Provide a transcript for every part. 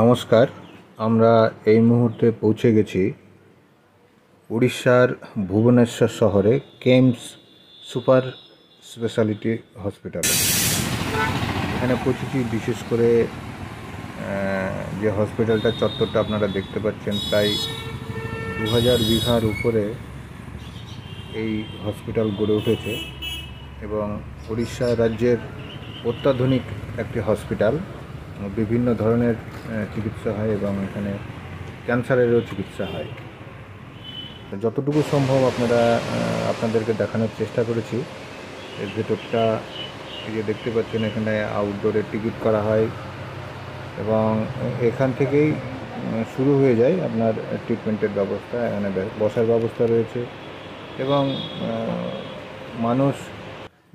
নমস্কার। আমরা এই মুহূর্তে পৌঁছে গেছি উড়িষ্যার ভুবনেশ্বর শহরে কেমস সুপার স্পেশালিটি হসপিটালে। এখানে পৌঁছেছি বিশেষ করে যে হসপিটালটা চত্বরটা আপনারা দেখতে পাচ্ছেন, প্রায় 2000 বিঘার উপরে এই হসপিটাল গড়ে উঠেছে এবং উড়িষ্যা রাজ্যের অত্যাধুনিক একটি হসপিটাল। বিভিন্ন ধরনের চিকিৎসা হয় এবং এখানে ক্যান্সারেরও চিকিৎসা হয়। যতটুকু সম্ভব আপনাদেরকে দেখানোর চেষ্টা করেছি। এর ভেতরটা এই যে দেখতে পাচ্ছেন, এখানে আউটডোরে টিকিট করা হয় এবং এখান থেকেই শুরু হয়ে যায় আপনার ট্রিটমেন্টের ব্যবস্থা। এখানে বসার ব্যবস্থা রয়েছে এবং মানুষ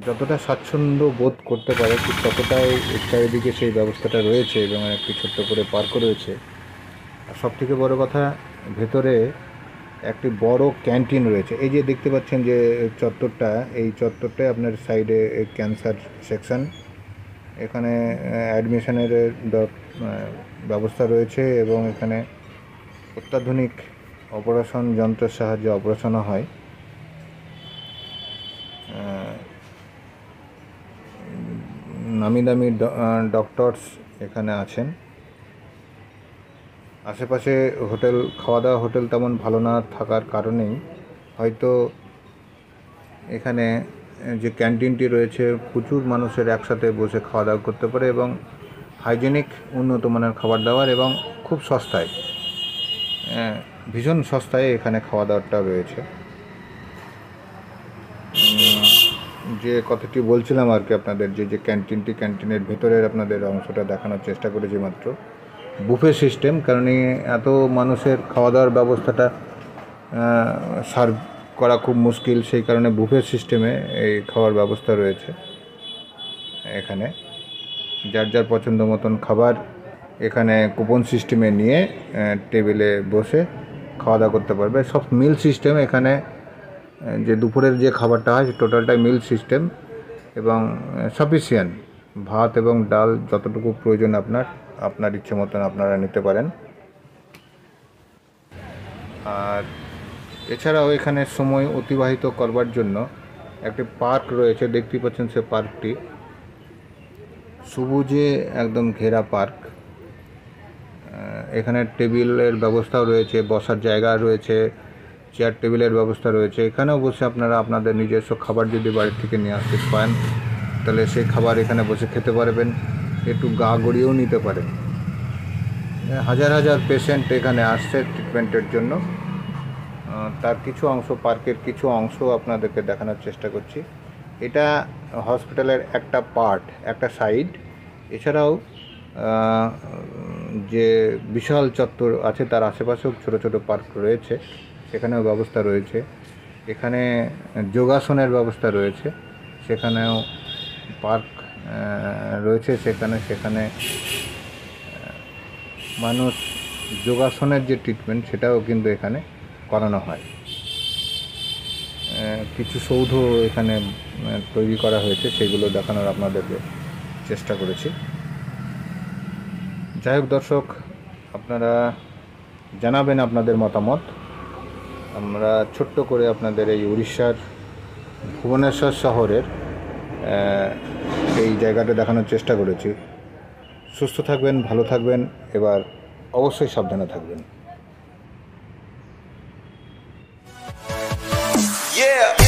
যতটা স্বাচ্ছন্দ্য বোধ করতে পারে ঠিক ততটাই চারিদিকে সেই ব্যবস্থাটা রয়েছে এবং একটি ছোট্ট করে পার্কও রয়েছে। আর সবথেকে বড় কথা, ভেতরে একটি বড় ক্যান্টিন রয়েছে। এই যে দেখতে পাচ্ছেন যে চত্বরটা, এই চত্বরটায় আপনার সাইডে ক্যান্সার সেকশন। এখানে অ্যাডমিশনের ব্যবস্থা রয়েছে এবং এখানে অত্যাধুনিক অপারেশন যন্ত্রের সাহায্যে অপারেশনও হয়। নামি দামি ডক্টরস এখানে আছেন। আশেপাশে হোটেল, খাওয়া দাওয়া হোটেল তেমন ভালো না থাকার কারণেই হয়তো এখানে যে ক্যান্টিনটি রয়েছে প্রচুর মানুষের একসাথে বসে খাওয়া দাওয়া করতে পারে এবং হাইজেনিক উন্নত মানের খাবার দাবার এবং খুব সস্তায়, ভীষণ সস্তায় এখানে খাওয়া দাওয়াটা রয়েছে। যে কথাটি বলছিলাম আর কি আপনাদের, যে ক্যান্টিনের ভেতরের আপনাদের অংশটা দেখানোর চেষ্টা করেছি মাত্র। বুফে সিস্টেম, কারণ এত মানুষের খাওয়া দাওয়ার ব্যবস্থাটা সার্ভ করা খুব মুশকিল, সেই কারণে বুফে সিস্টেমে এই খাওয়ার ব্যবস্থা রয়েছে। এখানে যার যার পছন্দ মতন খাবার এখানে কুপন সিস্টেমে নিয়ে টেবিলে বসে খাওয়া দাওয়া করতে পারবে। সব মিল সিস্টেম। এখানে যে দুপুরের যে খাবারটা হয় টোটালটাই মিল সিস্টেম এবং সাফিসিয়েন্ট ভাত এবং ডাল যতটুকু প্রয়োজন আপনার ইচ্ছে মতন আপনারা নিতে পারেন। আর এছাড়াও এখানে সময় অতিবাহিত করবার জন্য একটি পার্ক রয়েছে, দেখতেই পাচ্ছেন সে পার্কটি সবুজে একদম ঘেরা পার্ক। এখানে টেবিলের ব্যবস্থাও রয়েছে, বসার জায়গা রয়েছে, চেয়ার টেবিলের ব্যবস্থা রয়েছে। এখানেও বসে আপনারা আপনাদের নিজস্ব খাবার যদি বাড়ির থেকে নিয়ে আসতে পারেন তাহলে সেই খাবার এখানে বসে খেতে পারবেন, একটু গা গড়িয়েও নিতে পারেন। হাজার হাজার পেশেন্ট এখানে আসছে ট্রিটমেন্টের জন্য। তার কিছু অংশ, পার্কের কিছু অংশ আপনাদেরকে দেখানোর চেষ্টা করছি। এটা হসপিটালের একটা পার্ট, একটা সাইড। এছাড়াও যে বিশাল চত্বর আছে তার আশেপাশেও ছোট ছোট পার্ক রয়েছে, সেখানেও ব্যবস্থা রয়েছে। এখানে যোগাসনের ব্যবস্থা রয়েছে, সেখানেও পার্ক রয়েছে। সেখানে মানুষ যোগাসনের যে ট্রিটমেন্ট সেটাও কিন্তু এখানে করানো হয়। কিছু সৌধ এখানে তৈরি করা হয়েছে, সেগুলো দেখানোর আপনাদেরকে চেষ্টা করেছি। যাই হোক দর্শক, আপনারা জানাবেন আপনাদের মতামত। আমরা ছোট্ট করে আপনাদের এই উড়িষ্যার ভুবনেশ্বর শহরের এই জায়গাটা দেখানোর চেষ্টা করেছি। সুস্থ থাকবেন, ভালো থাকবেন, এবার অবশ্যই সাবধানে থাকবেন। Yeah.